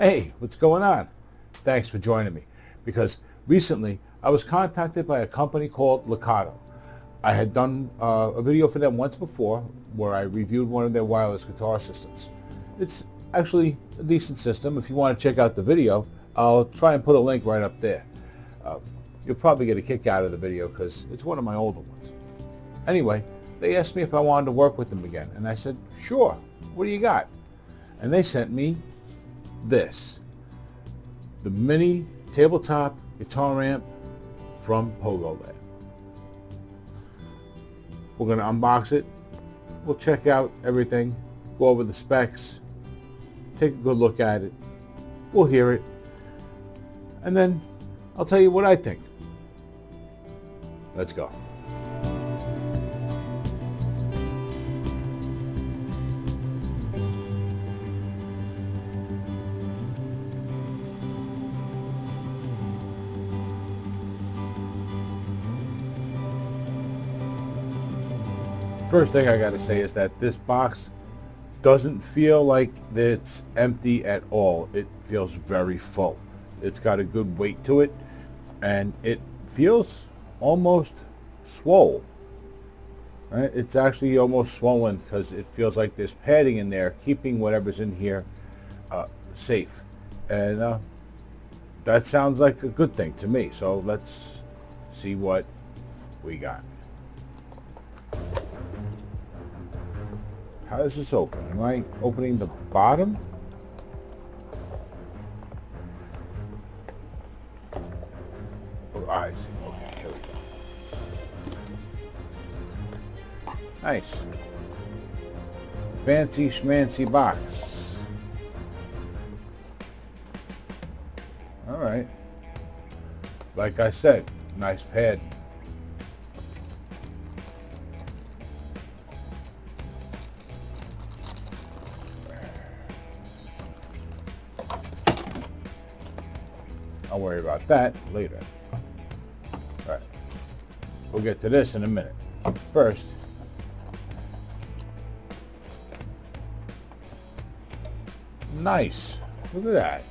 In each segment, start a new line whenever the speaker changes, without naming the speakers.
Hey, what's going on? Thanks for joining me, because recently I was contacted by a company called Legato. I had done a video for them once before where I reviewed one of their wireless guitar systems. It's actually a decent system. If you want to check out the video, I'll try and put a link right up there. You'll probably get a kick out of the video because it's one of my older ones. Anyway, they asked me if I wanted to work with them again, and I said, sure, what do you got? And they sent me this, the mini tabletop guitar amp from Pogo Lab. We're going to unbox it. We'll check out everything, go over the specs, take a good look at it. We'll hear it, and then I'll tell you what I think. Let's go. First thing I gotta say is that this box doesn't feel like it's empty at all. It feels very full. It's got a good weight to it, and it feels almost swole. Right? It's actually almost swollen because it feels like there's padding in there keeping whatever's in here safe. And that sounds like a good thing to me. So let's see what we got. How does this open? Am I opening the bottom? Oh, I see. Okay, here we go. Nice. Fancy schmancy box. All right. Like I said, nice pad. I'll worry about that later. All right. We'll get to this in a minute. First, nice. Look at that.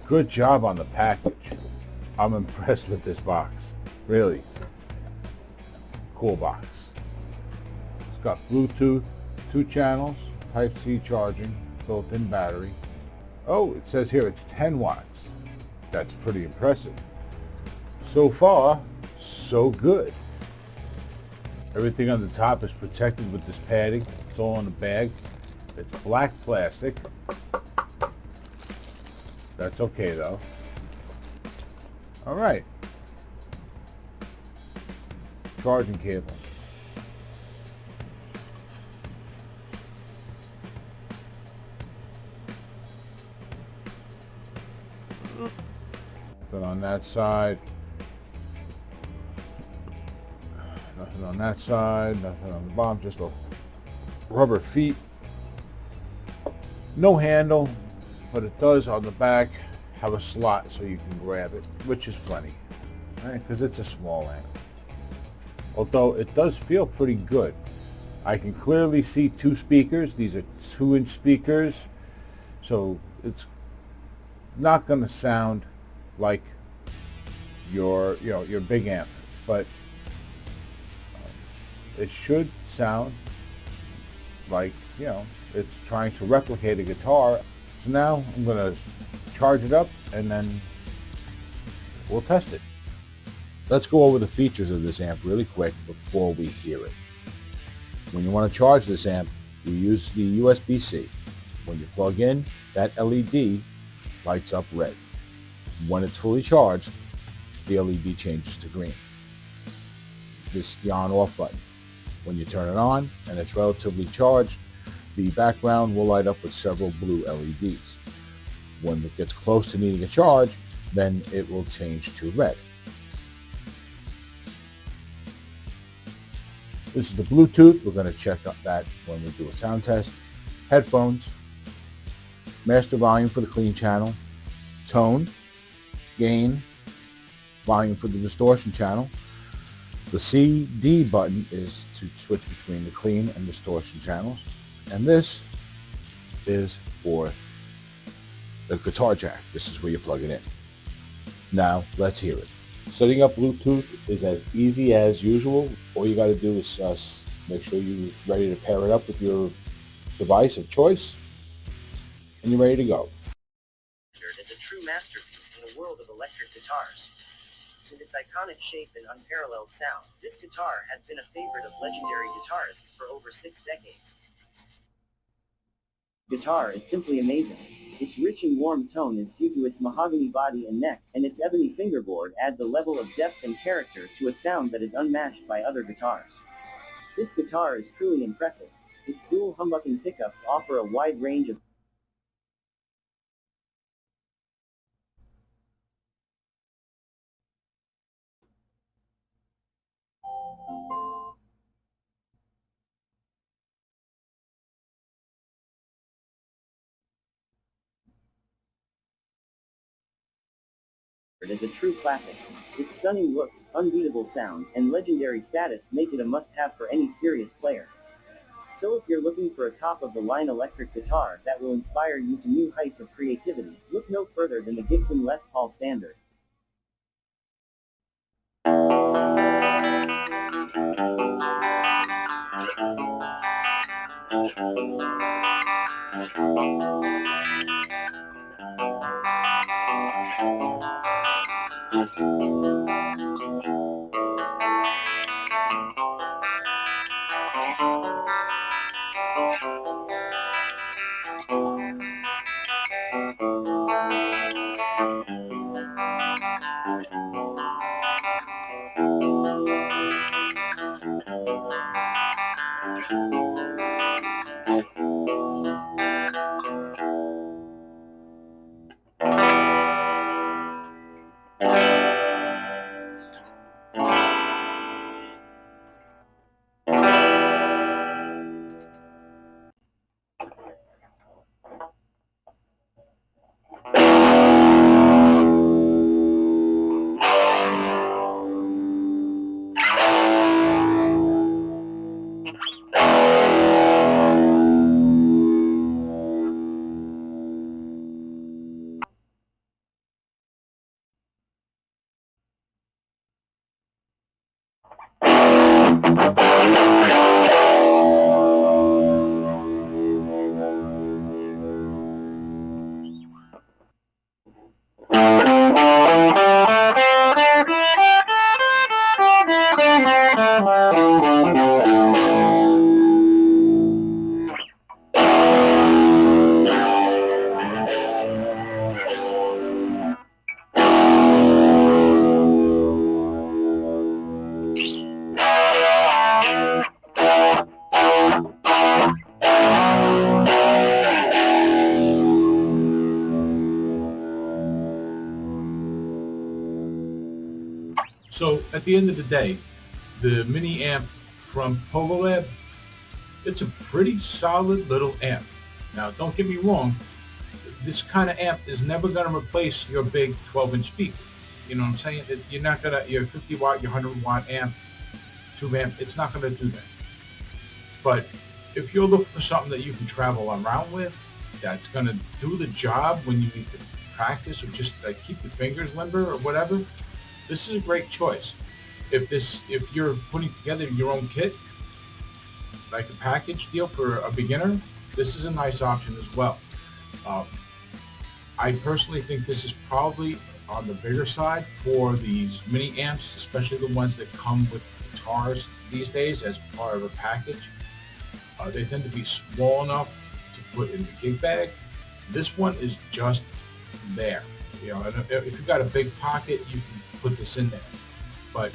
Good job on the package. I'm impressed with this box. Really. Cool box. It's got Bluetooth, 2 channels, Type-C charging, built-in battery. Oh, it says here it's 10 watts. That's pretty impressive. So far, so good. Everything on the top is protected with this padding. It's all in the bag. It's black plastic. That's okay though. All right. Charging cable. Nothing on that side. Nothing on that side. Nothing on the bottom. Just a rubber feet. No handle, but it does on the back have a slot so you can grab it, which is plenty, right? Because it's a small amp. Although it does feel pretty good. I can clearly see 2 speakers. These are 2-inch speakers, so it's not going to sound like your big amp, but it should sound like it's trying to replicate a guitar. So now I'm going to charge it up and then we'll test it. Let's go over the features of this amp really quick before we hear it. When you want to charge this amp, you use the USB-C. When you plug in, that LED lights up red. When it's fully charged, the LED changes to green. This is the on-off button. When you turn it on and it's relatively charged, the background will light up with several blue LEDs. When it gets close to needing a charge, then it will change to red. This is the Bluetooth. We're going to check out that when we do a sound test. Headphones, master volume for the clean channel, tone, gain, volume for the distortion channel. The CD button is to switch between the clean and distortion channels. And this is for the guitar jack. This is where you plug it in. Now, let's hear it. Setting up Bluetooth is as easy as usual. All you got to do is make sure you're ready to pair it up with your device of choice, and you're ready to go.
It is a true masterpiece in the world of electric guitars. With its iconic shape and unparalleled sound, this guitar has been a favorite of legendary guitarists for over 6 decades. Guitar is simply amazing. Its rich and warm tone is due to its mahogany body and neck, and its ebony fingerboard adds a level of depth and character to a sound that is unmatched by other guitars. This guitar is truly impressive. Its dual humbucking pickups offer a wide range of It is a true classic. Its stunning looks, unbeatable sound, and legendary status make it a must-have for any serious player. So if you're looking for a top-of-the-line electric guitar that will inspire you to new heights of creativity, look no further than the Gibson Les Paul Standard.
So at the end of the day, the mini amp from Lab, it's a pretty solid little amp. Now, don't get me wrong, this kind of amp is never going to replace your big 12-inch speaker. You know what I'm saying? You're not going to, your 50 watt, your 100 watt amp, tube amp, it's not going to do that. But if you're looking for something that you can travel around with, that's going to do the job when you need to practice or just keep your fingers limber or whatever, this is a great choice. If you're putting together your own kit, like a package deal for a beginner, this is a nice option as well. I personally think this is probably on the bigger side for these mini amps, especially the ones that come with guitars these days as part of a package. They tend to be small enough to put in the gig bag. This one is just there. You know, and if you've got a big pocket, you can put this in there. But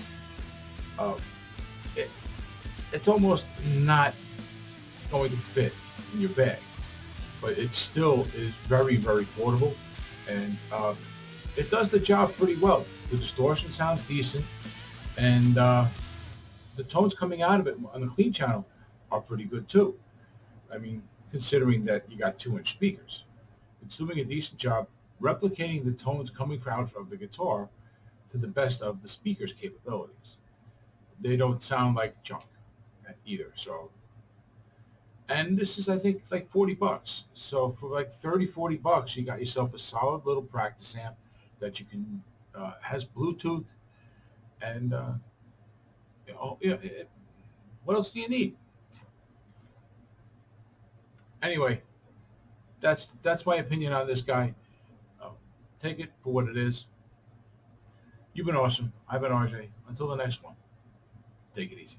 it's almost not going to fit in your bag. But it still is very, very portable, and it does the job pretty well. The distortion sounds decent, and the tones coming out of it on the clean channel are pretty good too. I mean, considering that you got 2-inch speakers, it's doing a decent job replicating the tones coming out of the guitar to the best of the speaker's capabilities. They don't sound like junk either, so And this is, I think, like 40 bucks. So for like 30, 40 bucks, you got yourself a solid little practice amp that you can, has Bluetooth, and, what else do you need? Anyway, that's my opinion on this guy. Uh, Take it for what it is. You've been awesome. I've been RJ. Until the next one, take it easy.